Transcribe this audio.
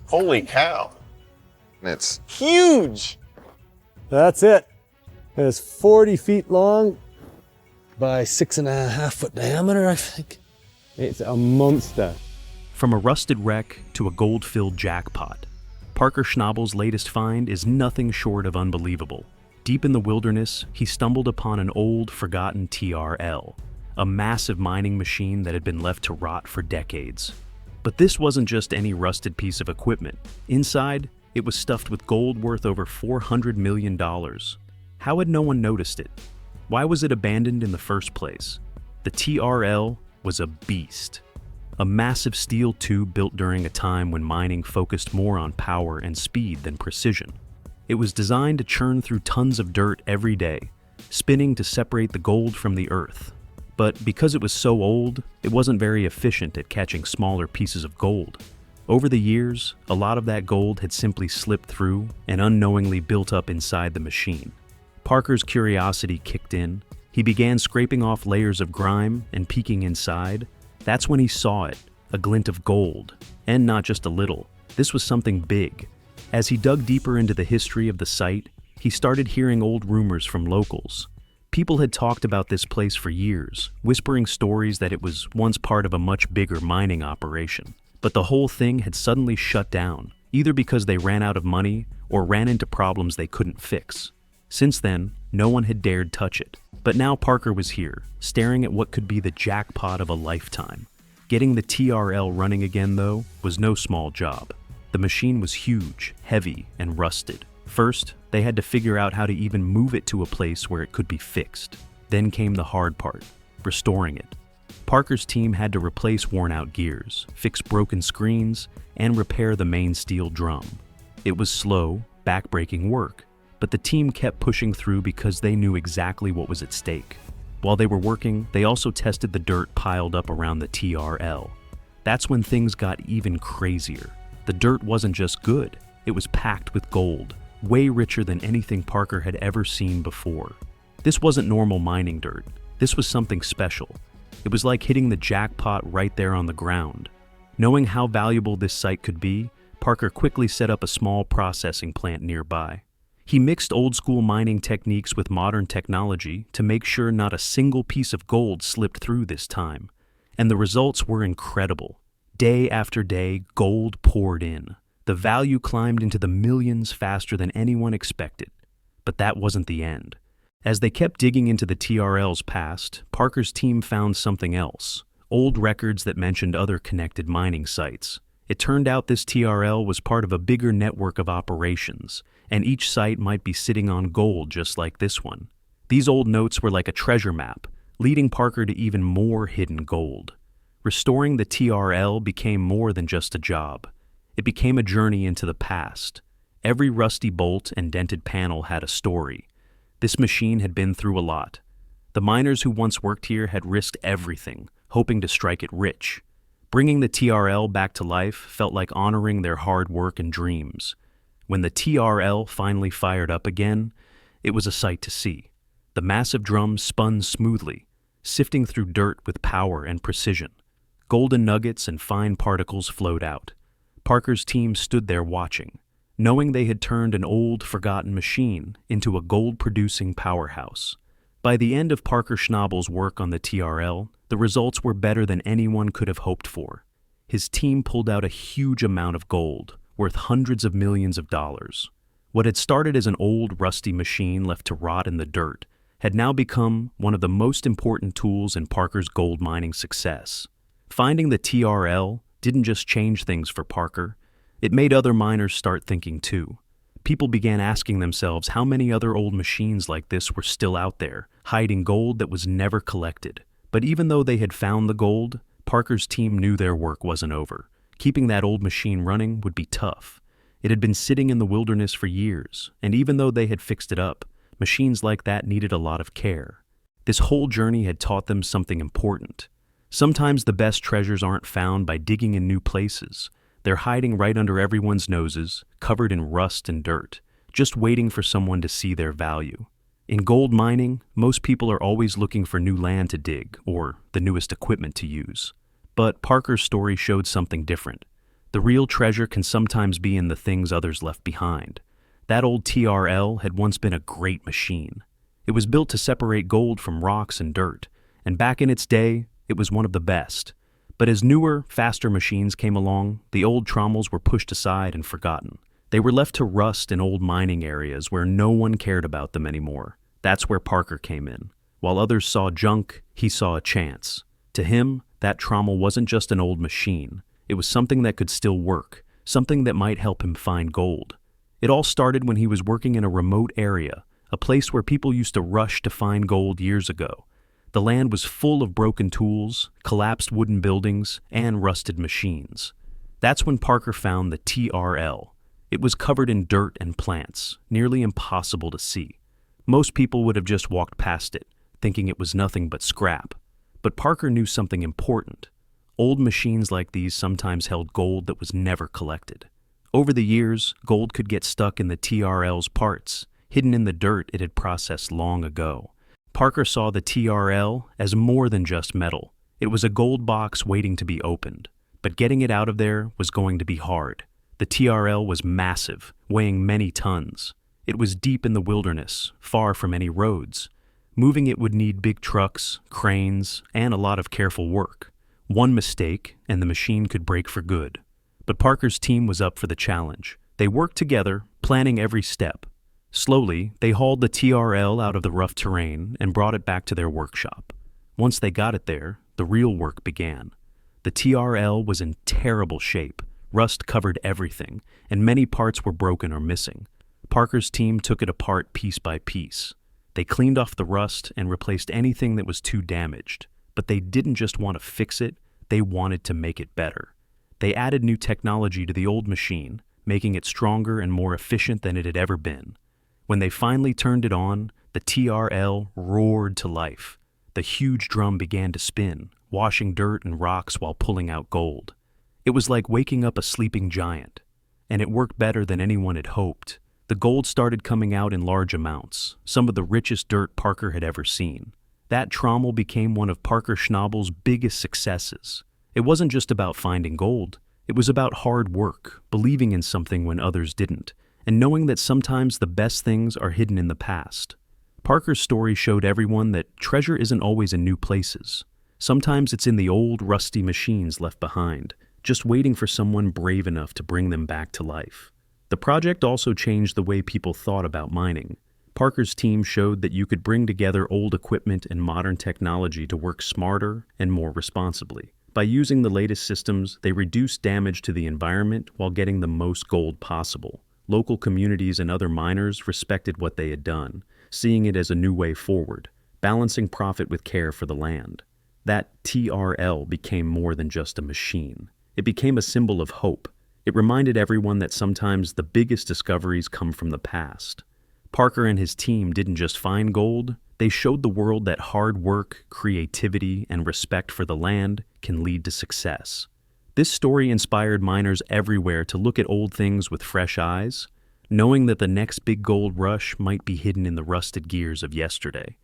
Holy cow. It's Huge. That's it. It's 40 feet long by 6.5 foot diameter, I think. It's a monster. From a rusted wreck to a gold-filled jackpot, Parker Schnabel's latest find is nothing short of unbelievable. Deep in the wilderness, he stumbled upon an old, forgotten TRL, a massive mining machine that had been left to rot for decades. But this wasn't just any rusted piece of equipment. Inside, it was stuffed with gold worth over $400 million. How had no one noticed it? Why was it abandoned in the first place? The TRL was a beast. A massive steel tube built during a time when mining focused more on power and speed than precision. It was designed to churn through tons of dirt every day, spinning to separate the gold from the earth. But because it was so old, it wasn't very efficient at catching smaller pieces of gold. Over the years, a lot of that gold had simply slipped through and unknowingly built up inside the machine. Parker's curiosity kicked in. He began scraping off layers of grime and peeking inside. That's when he saw it, a glint of gold. And not just a little. This was something big. As he dug deeper into the history of the site, he started hearing old rumors from locals. People had talked about this place for years, whispering stories that it was once part of a much bigger mining operation. But the whole thing had suddenly shut down, either because they ran out of money or ran into problems they couldn't fix. Since then, no one had dared touch it. But now Parker was here, staring at what could be the jackpot of a lifetime. Getting the TRL running again, though, was no small job. The machine was huge, heavy, and rusted. First, they had to figure out how to even move it to a place where it could be fixed. Then came the hard part, restoring it. Parker's team had to replace worn-out gears, fix broken screens, and repair the main steel drum. It was slow, back-breaking work, but the team kept pushing through because they knew exactly what was at stake. While they were working, they also tested the dirt piled up around the TRL. That's when things got even crazier. The dirt wasn't just good, it was packed with gold, way richer than anything Parker had ever seen before. This wasn't normal mining dirt. This was something special. It was like hitting the jackpot right there on the ground. Knowing how valuable this site could be, Parker quickly set up a small processing plant nearby. He mixed old-school mining techniques with modern technology to make sure not a single piece of gold slipped through this time. And the results were incredible. Day after day, gold poured in. The value climbed into the millions faster than anyone expected. But that wasn't the end. As they kept digging into the TRL's past, Parker's team found something else. Old records that mentioned other connected mining sites. It turned out this TRL was part of a bigger network of operations, and each site might be sitting on gold just like this one. These old notes were like a treasure map, leading Parker to even more hidden gold. Restoring the TRL became more than just a job. It became a journey into the past. Every rusty bolt and dented panel had a story. This machine had been through a lot. The miners who once worked here had risked everything, hoping to strike it rich. Bringing the TRL back to life felt like honoring their hard work and dreams. When the TRL finally fired up again, it was a sight to see. The massive drum spun smoothly, sifting through dirt with power and precision. Golden nuggets and fine particles flowed out. Parker's team stood there watching, knowing they had turned an old, forgotten machine into a gold-producing powerhouse. By the end of Parker Schnabel's work on the TRL, the results were better than anyone could have hoped for. His team pulled out a huge amount of gold, worth hundreds of millions of dollars. What had started as an old, rusty machine left to rot in the dirt had now become one of the most important tools in Parker's gold mining success. Finding the TRL didn't just change things for Parker, it made other miners start thinking too. People began asking themselves how many other old machines like this were still out there, hiding gold that was never collected. But even though they had found the gold, Parker's team knew their work wasn't over. Keeping that old machine running would be tough. It had been sitting in the wilderness for years, and even though they had fixed it up, machines like that needed a lot of care. This whole journey had taught them something important. Sometimes the best treasures aren't found by digging in new places. They're hiding right under everyone's noses, covered in rust and dirt, just waiting for someone to see their value. In gold mining, most people are always looking for new land to dig or the newest equipment to use. But Parker's story showed something different. The real treasure can sometimes be in the things others left behind. That old TRL had once been a great machine. It was built to separate gold from rocks and dirt, and back in its day, it was one of the best. But as newer, faster machines came along, the old trommels were pushed aside and forgotten. They were left to rust in old mining areas where no one cared about them anymore. That's where Parker came in. While others saw junk, he saw a chance. To him, that trommel wasn't just an old machine. It was something that could still work, something that might help him find gold. It all started when he was working in a remote area, a place where people used to rush to find gold years ago. The land was full of broken tools, collapsed wooden buildings, and rusted machines. That's when Parker found the TRL. It was covered in dirt and plants, nearly impossible to see. Most people would have just walked past it, thinking it was nothing but scrap. But Parker knew something important. Old machines like these sometimes held gold that was never collected. Over the years, gold could get stuck in the TRL's parts, hidden in the dirt it had processed long ago. Parker saw the TRL as more than just metal. It was a gold box waiting to be opened. But getting it out of there was going to be hard. The TRL was massive, weighing many tons. It was deep in the wilderness, far from any roads. Moving it would need big trucks, cranes, and a lot of careful work. One mistake, and the machine could break for good. But Parker's team was up for the challenge. They worked together, planning every step. Slowly, they hauled the TRL out of the rough terrain and brought it back to their workshop. Once they got it there, the real work began. The TRL was in terrible shape. Rust covered everything, and many parts were broken or missing. Parker's team took it apart piece by piece. They cleaned off the rust and replaced anything that was too damaged. But they didn't just want to fix it, they wanted to make it better. They added new technology to the old machine, making it stronger and more efficient than it had ever been. When they finally turned it on, the TRL roared to life. The huge drum began to spin, washing dirt and rocks while pulling out gold. It was like waking up a sleeping giant, and it worked better than anyone had hoped. The gold started coming out in large amounts, some of the richest dirt Parker had ever seen. That trommel became one of Parker Schnabel's biggest successes. It wasn't just about finding gold. It was about hard work, believing in something when others didn't, and knowing that sometimes the best things are hidden in the past. Parker's story showed everyone that treasure isn't always in new places. Sometimes it's in the old, rusty machines left behind, just waiting for someone brave enough to bring them back to life. The project also changed the way people thought about mining. Parker's team showed that you could bring together old equipment and modern technology to work smarter and more responsibly. By using the latest systems, they reduced damage to the environment while getting the most gold possible. Local communities and other miners respected what they had done, seeing it as a new way forward, balancing profit with care for the land. That TRL became more than just a machine. It became a symbol of hope. It reminded everyone that sometimes the biggest discoveries come from the past. Parker and his team didn't just find gold, they showed the world that hard work, creativity, and respect for the land can lead to success. This story inspired miners everywhere to look at old things with fresh eyes, knowing that the next big gold rush might be hidden in the rusted gears of yesterday.